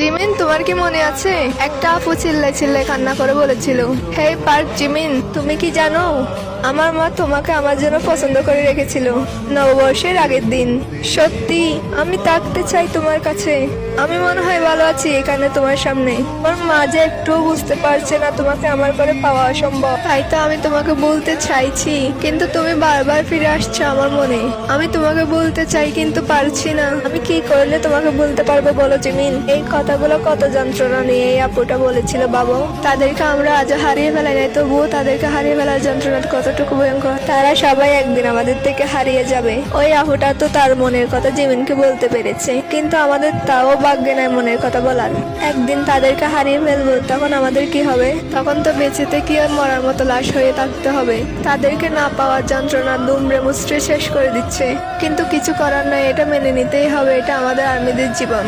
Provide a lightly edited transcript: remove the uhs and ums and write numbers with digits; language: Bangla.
জিমিন, তোমার কি মনে আছে একটা আপু চিল্লাই চিল্লাই কান্না করে বলেছিল, হে পার্ক জিমিন, তুমি কি জানো আমার মা তোমাকে আমার জন্য পছন্দ করে রেখেছিল নববর্ষের আগের দিন। সত্যি আমি থাকতে চাই তোমার কাছে। আমি মনে হয় ভালো আছি এখানে তোমার সামনে। আমার মা যে একটুও বুঝতে পারছে না তোমাকে আমার করে পাওয়া অসম্ভব, তাই তো আমি তোমাকে বলতে চাইছি, কিন্তু তুমি বারবার ফিরে আসছো আমার মনে। আমি তোমাকে বলতে চাই কিন্তু পারছি না। আমি কি করলে তোমাকে বলতে পারবো বলো জিমিন? এই কথাগুলো কত যন্ত্রণা নিয়ে এই আপুটা বলেছিল বাবু। তাদেরকে আমরা আজও হারিয়ে ফেলাই নাই, তবুও তাদেরকে হারিয়ে ফেলার যন্ত্রণাটা কতটুকু ভয়ঙ্কর। তারা সবাই একদিন আমাদের থেকে হারিয়ে যাবে। ওই আপুটা তো তার মনের কথা জিমিনকে বলতে পেরেছে, কিন্তু আমাদের তাও ভাগ্যে নাই মনের কথা বলার। একদিন তাদেরকে হারিয়ে ফেলবো, তখন আমাদের কি হবে? তখন তো বেঁচে থেকে আর মরার মতো লাশ হয়ে থাকতে হবে। তাদেরকে না পাওয়ার যন্ত্রণা দুমড়ে মুচড়ে শেষ করে দিচ্ছে, কিন্তু কিছু করার নাই, এটা মেনে নিতেই হবে। এটা আমাদের আর্মিদের জীবন।